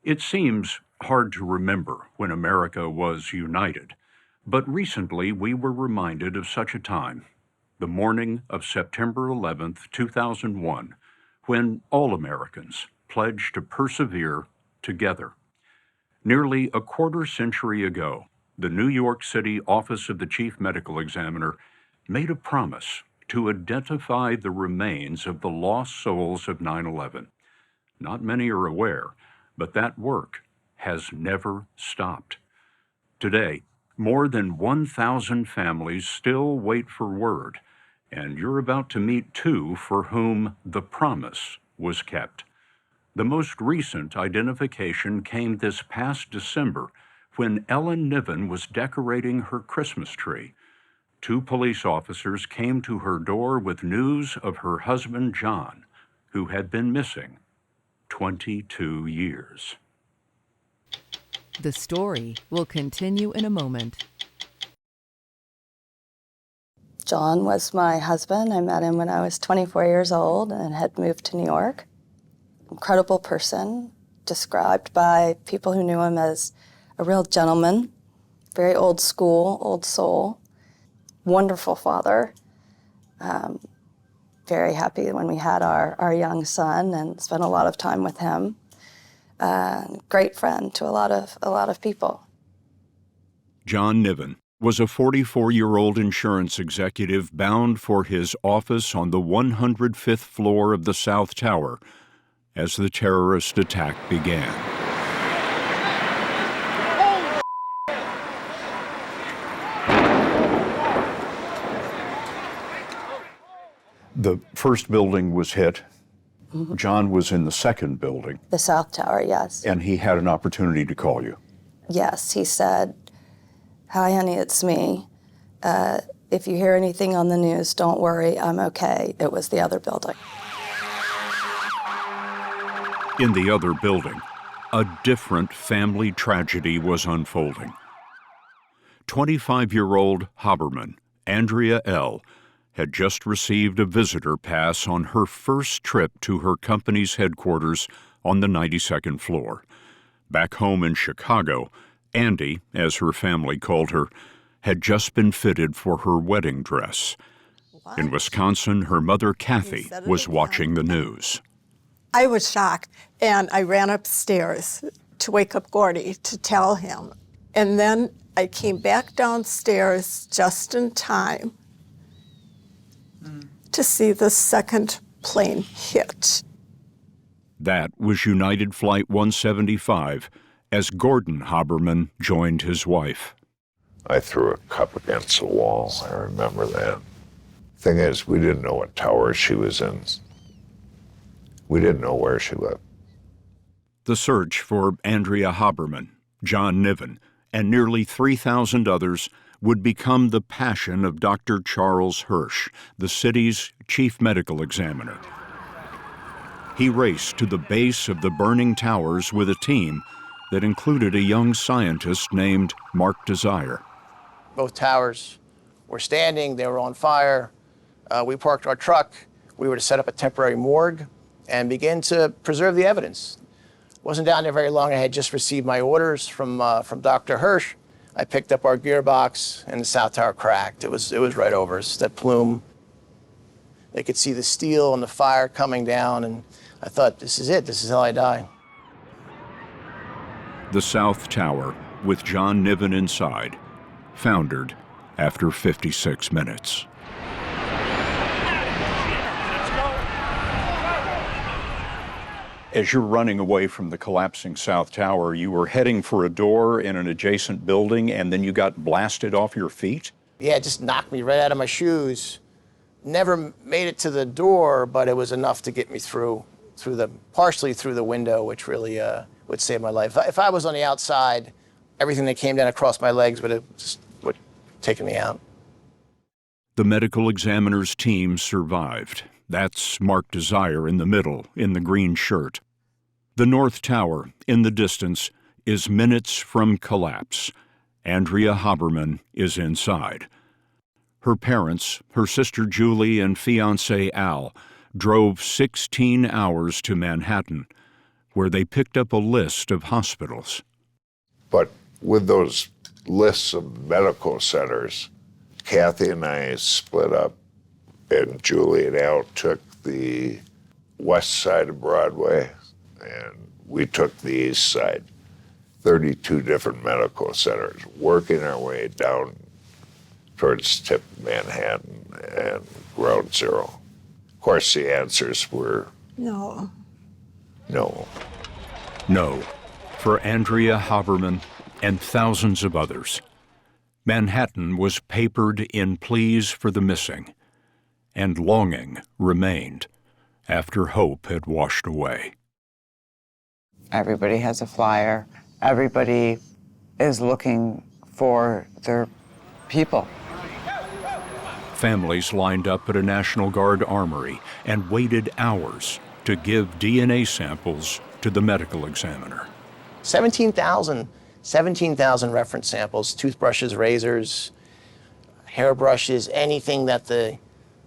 It seems hard to remember when America was united, but recently we were reminded of such a time, the morning of September 11th, 2001, when all Americans pledged to persevere together. Nearly a quarter century ago, the New York City Office of the Chief Medical Examiner made a promise to identify the remains of the lost souls of 9/11. Not many are aware, but that work has never stopped. Today, more than 1,000 families still wait for word, and you're about to meet two for whom the promise was kept. The most recent identification came this past December when Ellen Niven was decorating her Christmas tree. Two police officers came to her door with news of her husband, John, who had been missing 22 years. The story will continue in a moment. John was my husband. I met him when I was 24 years old and had moved to New York. Incredible person, described by people who knew him as a real gentleman, very old school, old soul, wonderful father. Very happy when we had our young son and spent a lot of time with him. Great friend to a lot of people. John Niven was a 44-year-old insurance executive bound for his office on the 105th floor of the South Tower as the terrorist attack began. The first building was hit. Mm-hmm. John was in the second building. The South Tower, yes. And he had an opportunity to call you. Yes, he said, "Hi, honey, it's me. If you hear anything on the news, don't worry, I'm okay." It was the other building. In the other building, a different family tragedy was unfolding. 25-year-old Haberman, Andrea L., had just received a visitor pass on her first trip to her company's headquarters on the 92nd floor. Back home in Chicago, Andy, as her family called her, had just been fitted for her wedding dress. What? In Wisconsin, her mother, Kathy, was watching the news. I was shocked, and I ran upstairs to wake up Gordy to tell him. And then I came back downstairs just in time to see the second plane hit. That was United Flight 175 as Gordon Haberman joined his wife. I threw a cup against the wall. I remember that. Thing is, we didn't know what tower she was in. We didn't know where she lived. The search for Andrea Haberman, John Niven, and nearly 3,000 others would become the passion of Dr. Charles Hirsch, the city's chief medical examiner. He raced to the base of the burning towers with a team that included a young scientist named Mark Desire. Both towers were standing, they were on fire. We parked our truck. We were to set up a temporary morgue and begin to preserve the evidence. Wasn't down there very long. I had just received my orders from Dr. Hirsch. I picked up our gearbox and the South Tower cracked. It was right over us, that plume. They could see the steel and the fire coming down, and I thought, this is it, this is how I die. The South Tower, with John Niven inside, foundered after 56 minutes. As you're running away from the collapsing South Tower, you were heading for a door in an adjacent building, and then you got blasted off your feet? Yeah, it just knocked me right out of my shoes. Never made it to the door, but it was enough to get me partially through the window, which really would save my life. If I was on the outside, everything that came down across my legs would have taken me out. The medical examiner's team survived. That's Mark Desire in the middle, in the green shirt. The North Tower, in the distance, is minutes from collapse. Andrea Haberman is inside. Her parents, her sister Julie and fiancé Al, drove 16 hours to Manhattan, where they picked up a list of hospitals. But with those lists of medical centers, Kathy and I split up, and Julie and Al took the west side of Broadway, and we took the east side. 32 different medical centers, working our way down towards tip Manhattan and Ground Zero. Of course, the answers were No. no. No, for Andrea Haberman and thousands of others. Manhattan was papered in pleas for the missing, and longing remained after hope had washed away. Everybody has a flyer. Everybody is looking for their people. Families lined up at a National Guard armory and waited hours to give DNA samples to the medical examiner. 17,000 reference samples, toothbrushes, razors, hairbrushes, anything that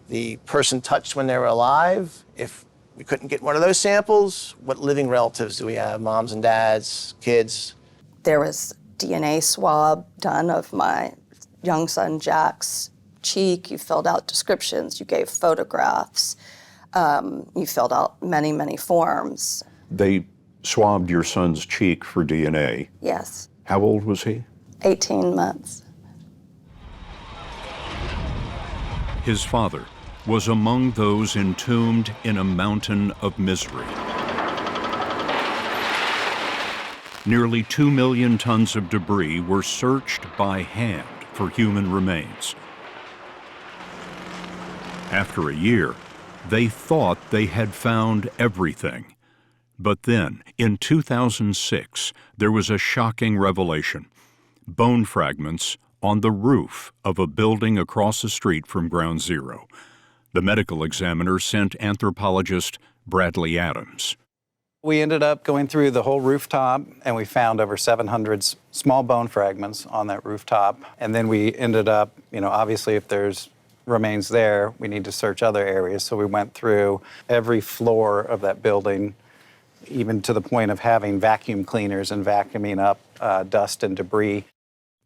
the person touched when they were alive. If we couldn't get one of those samples, what living relatives do we have? Moms and dads, kids? There was DNA swab done of my young son Jack's cheek. You filled out descriptions, you gave photographs, you filled out many, many forms. They swabbed your son's cheek for DNA. Yes, How old was he? 18 months. His father was among those entombed in a mountain of misery. Nearly 2 million tons of debris were searched by hand for human remains. After a year, they thought they had found everything. But then, in 2006, there was a shocking revelation. Bone fragments on the roof of a building across the street from Ground Zero. The medical examiner sent anthropologist Bradley Adams. We ended up going through the whole rooftop, and we found over 700 small bone fragments on that rooftop. And then we ended up, obviously if there's remains there, we need to search other areas. So we went through every floor of that building, even to the point of having vacuum cleaners and vacuuming up dust and debris.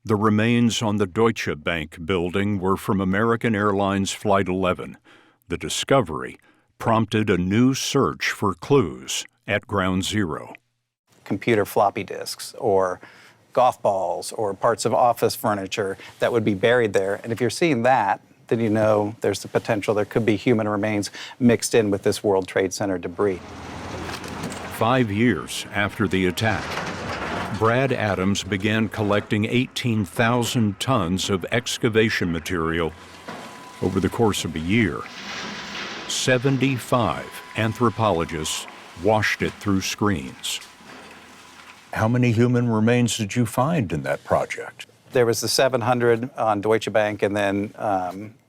The remains on the Deutsche Bank building were from American Airlines Flight 11. The discovery prompted a new search for clues at Ground Zero. Computer floppy disks or golf balls or parts of office furniture that would be buried there. And if you're seeing that, then you know there's the potential there could be human remains mixed in with this World Trade Center debris. 5 years after the attack, Brad Adams began collecting 18,000 tons of excavation material over the course of a year. 75 anthropologists washed it through screens. How many human remains did you find in that project? There was the 700 on Deutsche Bank, and then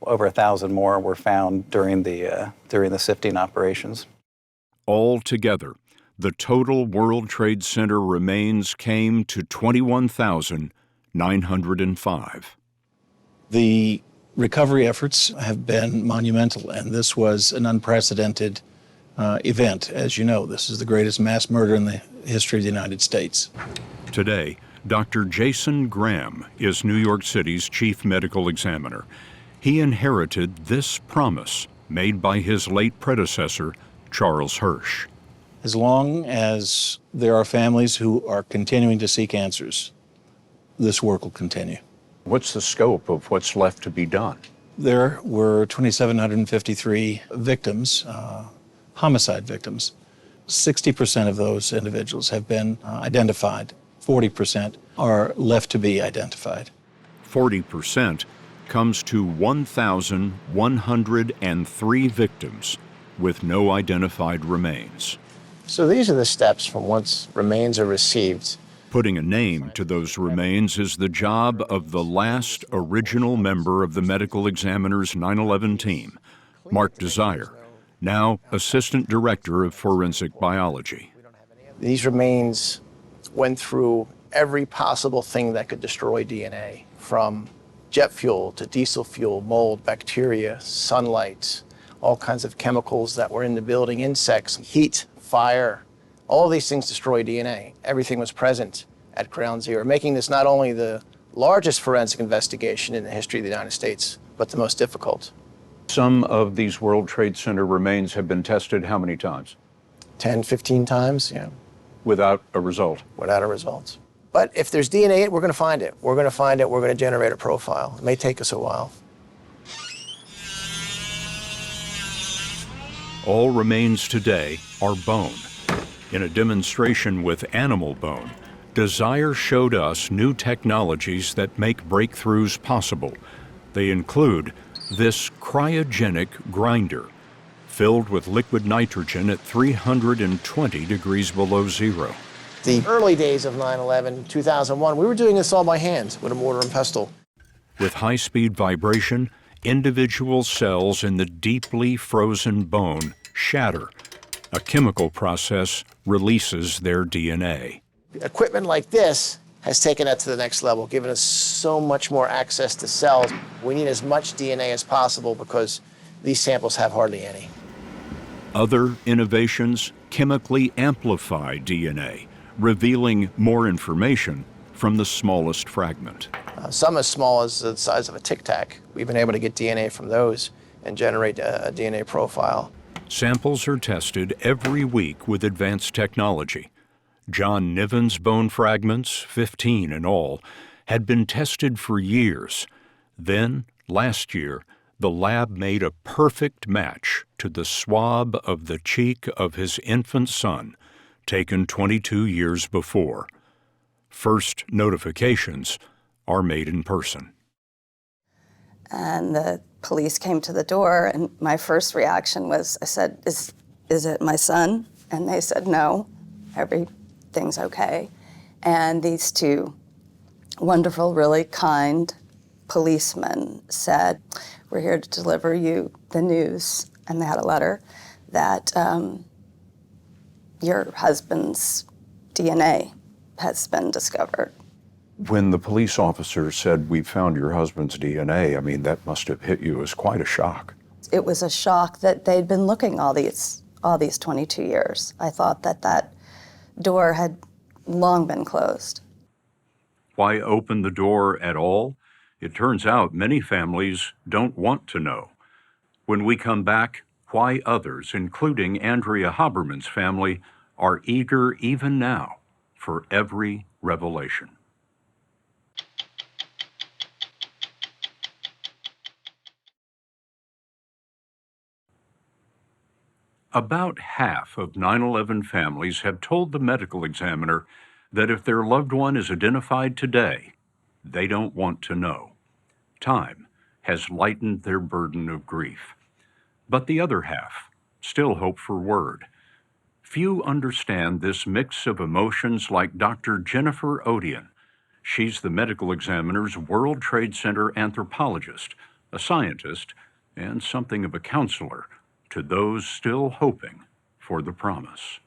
over 1,000 more were found during the sifting operations. Altogether, the total World Trade Center remains came to 21,905. The recovery efforts have been monumental, and this was an unprecedented event. As you know, this is the greatest mass murder in the history of the United States. Today, Dr. Jason Graham is New York City's chief medical examiner. He inherited this promise made by his late predecessor, Charles Hirsch. As long as there are families who are continuing to seek answers, this work will continue. What's the scope of what's left to be done? There were 2,753 victims, homicide victims. 60% of those individuals have been identified. 40% are left to be identified. 40% comes to 1,103 victims with no identified remains. So these are the steps from once remains are received. Putting a name to those remains is the job of the last original member of the medical examiner's 9/11 team, Mark Desire, now Assistant Director of Forensic Biology. These remains went through every possible thing that could destroy DNA, from jet fuel to diesel fuel, mold, bacteria, sunlight, all kinds of chemicals that were in the building, insects, heat, fire, All of these things destroy DNA. Everything was present at ground zero, making this not only the largest forensic investigation in the history of the United States, but the most difficult. Some of these World Trade Center remains have been tested how many times? 10, 15 times, yeah. Without a result. Without a result. But if there's DNA in it, we're going to find it. We're going to find it. We're going to generate a profile. It may take us a while. All remains today are bone. In a demonstration with animal bone, Desire showed us new technologies that make breakthroughs possible. They include this cryogenic grinder, filled with liquid nitrogen at 320 degrees below zero. The early days of 9/11, 2001, we were doing this all by hand with a mortar and pestle. With high-speed vibration, individual cells in the deeply frozen bone shatter. A chemical process releases their DNA. Equipment like this has taken that to the next level, given us so much more access to cells. We need as much DNA as possible because these samples have hardly any. Other innovations chemically amplify DNA, revealing more information from the smallest fragment. Some as small as the size of a Tic Tac. We've been able to get DNA from those and generate a DNA profile. Samples are tested every week with advanced technology. John Niven's bone fragments, 15 in all, had been tested for years. Then, last year, the lab made a perfect match to the swab of the cheek of his infant son, taken 22 years before. First notifications are made in person. And the police came to the door, and my first reaction was, I said, is it my son? And they said, no, everything's okay. And these two wonderful, really kind policemen said, we're here to deliver you the news. And they had a letter that your husband's DNA has been discovered. When the police officer said, we found your husband's DNA, I mean, that must have hit you as quite a shock. It was a shock that they'd been looking all these 22 years. I thought that door had long been closed. Why open the door at all? It turns out many families don't want to know. When we come back, why others, including Andrea Haberman's family, are eager even now for every revelation. About half of 9/11 families have told the medical examiner that if their loved one is identified today, they don't want to know. Time has lightened their burden of grief. But the other half still hope for word. Few understand this mix of emotions like Dr. Jennifer Odian. She's the medical examiner's World Trade Center anthropologist, a scientist, and something of a counselor to those still hoping for the promise.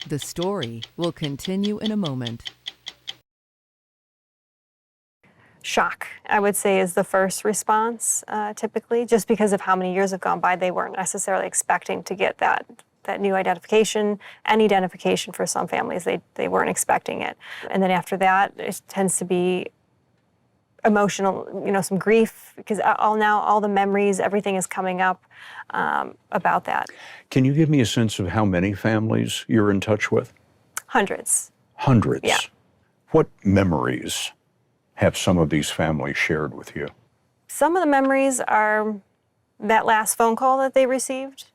The story will continue in a moment. Shock, I would say, is the first response, typically, just because of how many years have gone by. They weren't necessarily expecting to get that new identification. Any identification for some families, they weren't expecting it. And then after that, it tends to be emotional, some grief, because all the memories, everything is coming up about that. Can you give me a sense of how many families you're in touch with? Hundreds. Hundreds? Yeah. What memories have some of these families shared with you? Some of the memories are that last phone call that they received,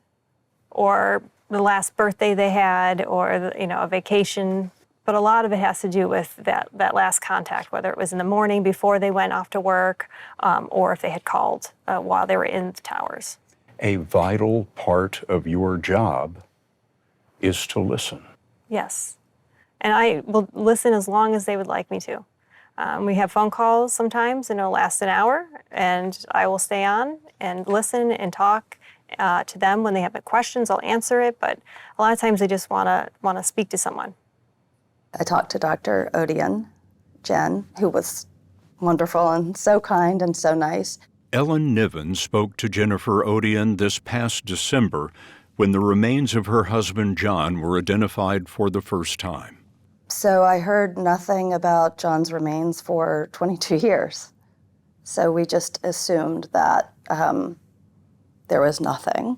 or the last birthday they had, or a vacation. But a lot of it has to do with that last contact, whether it was in the morning before they went off to work, or if they had called while they were in the towers. A vital part of your job is to listen. Yes. And I will listen as long as they would like me to. We have phone calls sometimes, and it'll last an hour, and I will stay on and listen and talk to them. When they have questions, I'll answer it, but a lot of times they just want to speak to someone. I talked to Dr. Odian, Jen, who was wonderful and so kind and so nice. Ellen Niven spoke to Jennifer Odian this past December when the remains of her husband John were identified for the first time. So I heard nothing about John's remains for 22 years. So we just assumed that there was nothing.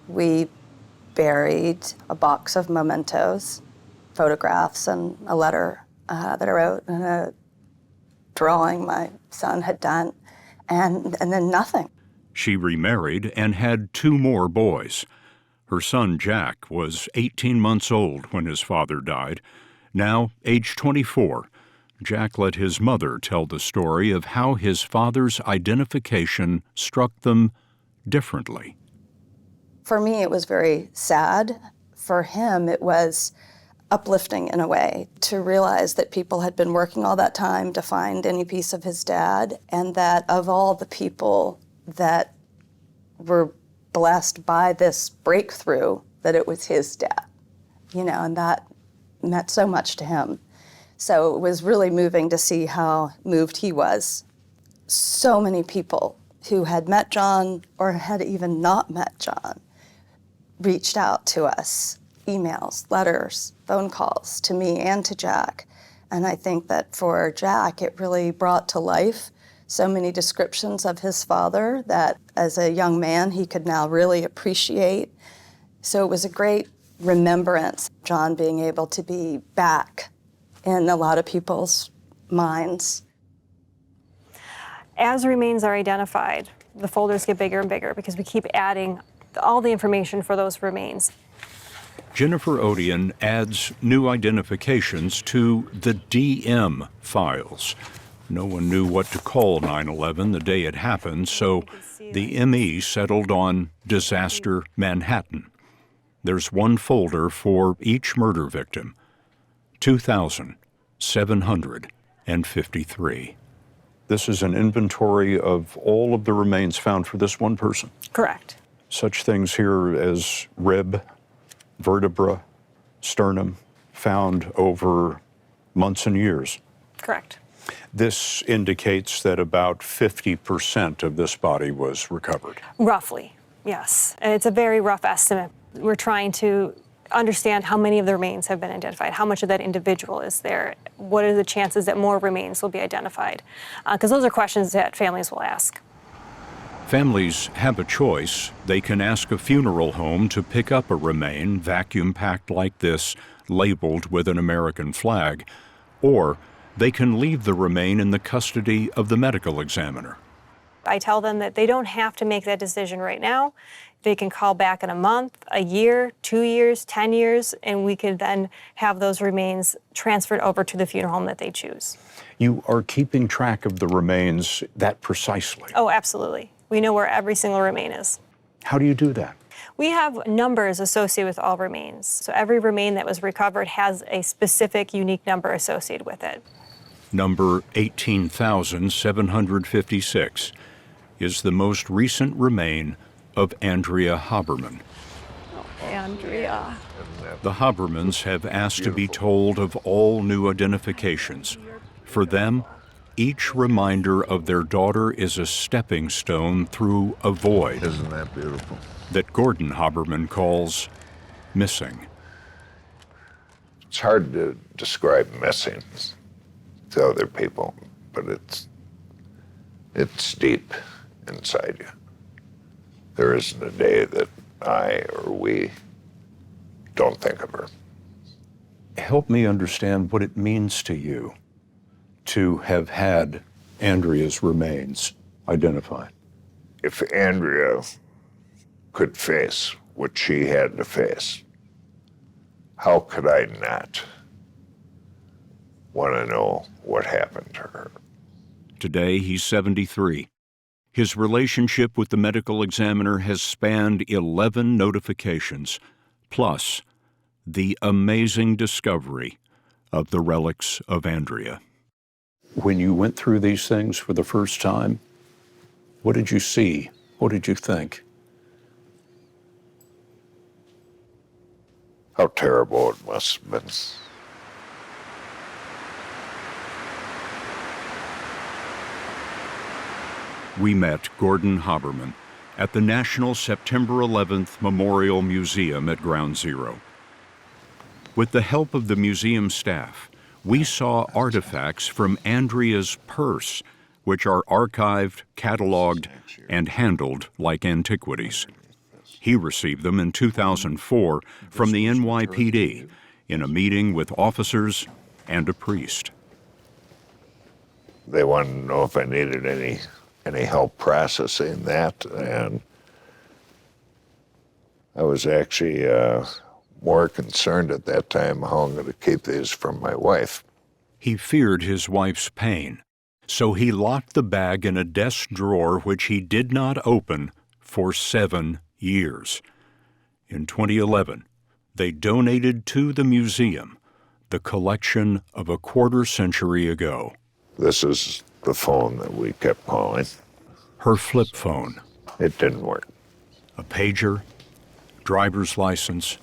We buried a box of mementos, photographs, and a letter that I wrote, and a drawing my son had done, and then nothing. She remarried and had 2 more boys. Her son Jack was 18 months old when his father died. Now, age 24, Jack let his mother tell the story of how his father's identification struck them differently. For me, it was very sad. For him, it was uplifting in a way to realize that people had been working all that time to find any piece of his dad, and that of all the people that were blessed by this breakthrough, that it was his dad, and that meant so much to him. So it was really moving to see how moved he was. So many people who had met John or had even not met John reached out to us, emails, letters, phone calls, to me and to Jack. And I think that for Jack, it really brought to life so many descriptions of his father that as a young man, he could now really appreciate. So it was a great remembrance, John being able to be back in a lot of people's minds. As remains are identified, the folders get bigger and bigger because we keep adding all the information for those remains. Jennifer Odian adds new identifications to the DM files. No one knew what to call 9/11 the day it happened, so the ME settled on Disaster Manhattan. There's one folder for each murder victim, 2,753. This is an inventory of all of the remains found for this one person. Correct. Such things here as rib, vertebra, sternum, found over months and years. Correct. This indicates that about 50% of this body was recovered. Roughly, yes. And it's a very rough estimate. We're trying to understand how many of the remains have been identified, how much of that individual is there, what are the chances that more remains will be identified? Because those are questions that families will ask. Families have a choice. They can ask a funeral home to pick up a remain vacuum-packed like this, labeled with an American flag, or they can leave the remain in the custody of the medical examiner. I tell them that they don't have to make that decision right now. They can call back in a month, a year, 2 years, 10 years, and we could then have those remains transferred over to the funeral home that they choose. You are keeping track of the remains that precisely. Oh, absolutely. We know where every single remain is. How do you do that? We have numbers associated with all remains. So every remain that was recovered has a specific unique number associated with it. Number 18,756 is the most recent remain of Andrea Haberman. Andrea. The Habermans have asked to be told of all new identifications. For them, each reminder of their daughter is a stepping stone through a void. Isn't that beautiful? That Gordon Haberman calls missing. It's hard to describe missing to other people, but it's deep inside you. There isn't a day that I or we don't think of her. Help me understand what it means to you to have had Andrea's remains identified. If Andrea could face what she had to face, how could I not want to know what happened to her? Today, he's 73. His relationship with the medical examiner has spanned 11 notifications, plus the amazing discovery of the relics of Andrea. When you went through these things for the first time, what did you see? What did you think? How terrible it must have been. We met Gordon Haberman at the National September 11th Memorial Museum at Ground Zero. With the help of the museum staff, we saw artifacts from Andrea's purse, which are archived, cataloged, and handled like antiquities. He received them in 2004 from the NYPD in a meeting with officers and a priest. They wanted to know if I needed any help processing that, and I was actually more concerned at that time how I'm going to keep these from my wife. He feared his wife's pain, so he locked the bag in a desk drawer which he did not open for 7 years. In 2011, they donated to the museum the collection of a quarter-century ago. This is the phone that we kept calling. Her flip phone. It didn't work. A pager, driver's license,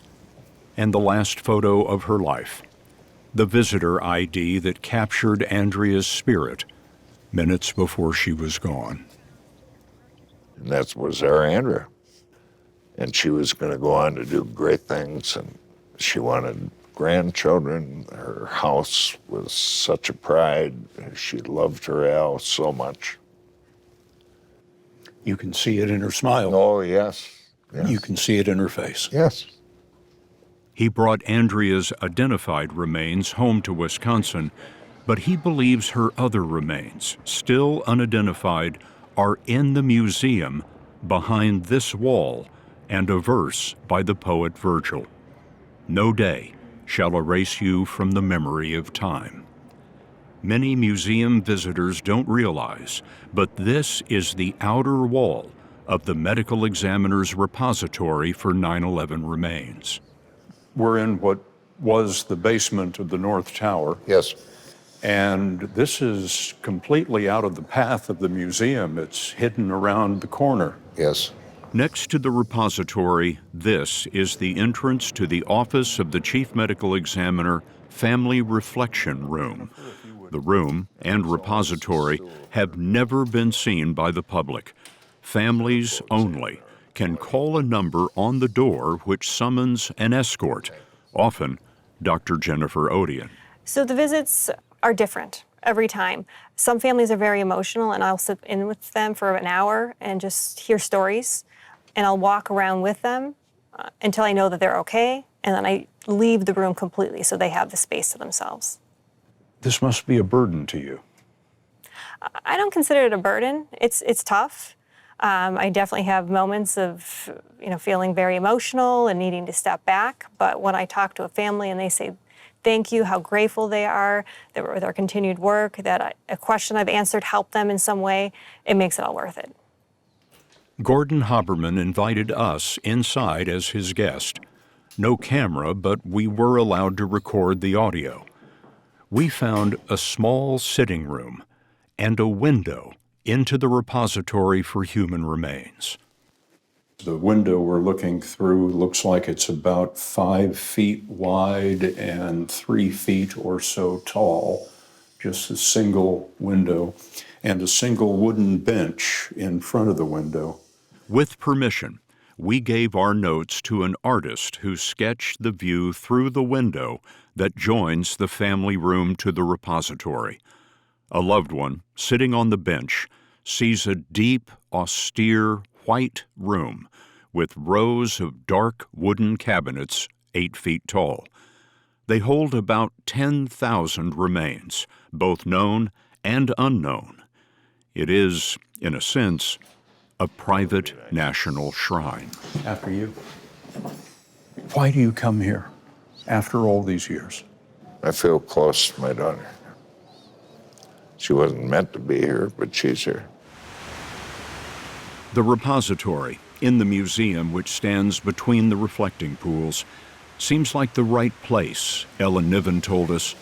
and the last photo of her life, the visitor ID that captured Andrea's spirit minutes before she was gone. And that was our Andrea. And she was going to go on to do great things, and she wanted grandchildren. Her house was such a pride. She loved her Al so much. You can see it in her smile. Oh, yes. Yes. You can see it in her face. Yes. He brought Andrea's identified remains home to Wisconsin, but he believes her other remains, still unidentified, are in the museum behind this wall and a verse by the poet Virgil. No day shall erase you from the memory of time. Many museum visitors don't realize, but this is the outer wall of the medical examiner's repository for 9/11 remains. We're in what was the basement of the North Tower. Yes. And this is completely out of the path of the museum. It's hidden around the corner. Yes. Next to the repository, this is the entrance to the Office of the Chief Medical Examiner Family Reflection Room. The room and repository have never been seen by the public. Families only can call a number on the door which summons an escort, often Dr. Jennifer Odian. So the visits are different every time. Some families are very emotional, and I'll sit in with them for an hour and just hear stories, and I'll walk around with them until I know that they're okay, and then I leave the room completely so they have the space to themselves. This must be a burden to you. I don't consider it a burden. It's tough. I definitely have moments of, feeling very emotional and needing to step back. But when I talk to a family and they say, thank you, how grateful they are with our continued work, that a question I've answered helped them in some way, it makes it all worth it. Gordon Haberman invited us inside as his guest. No camera, but we were allowed to record the audio. We found a small sitting room and a window into the repository for human remains. The window we're looking through looks like it's about 5 feet wide and 3 feet or so tall. Just a single window and a single wooden bench in front of the window. With permission, we gave our notes to an artist who sketched the view through the window that joins the family room to the repository. A loved one, sitting on the bench, sees a deep, austere, white room with rows of dark wooden cabinets 8 feet tall. They hold about 10,000 remains, both known and unknown. It is, in a sense, a private national shrine. After you. Why do you come here after all these years? I feel close to my daughter. She wasn't meant to be here, but she's here. The repository in the museum, which stands between the reflecting pools, seems like the right place, Ellen Niven told us,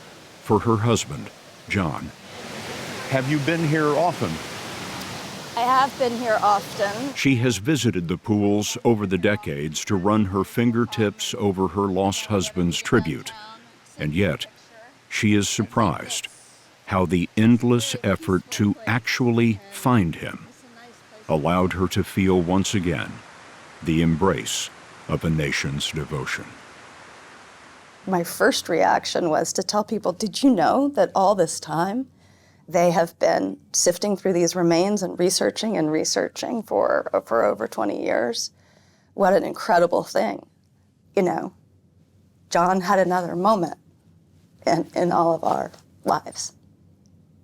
for her husband, John. Have you been here often? I have been here often. She has visited the pools over the decades to run her fingertips over her lost husband's tribute. And yet, she is surprised how the endless effort to actually find him allowed her to feel once again the embrace of a nation's devotion. My first reaction was to tell people, did you know that all this time they have been sifting through these remains and researching for over 20 years? What an incredible thing. You know, John had another moment in all of our lives.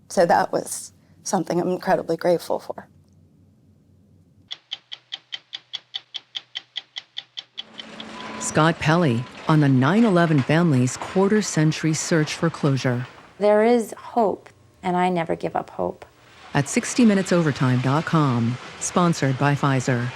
So that was something I'm incredibly grateful for. Scott Pelley on the 9/11 family's quarter-century search for closure. There is hope, and I never give up hope. At 60minutesovertime.com, sponsored by Pfizer.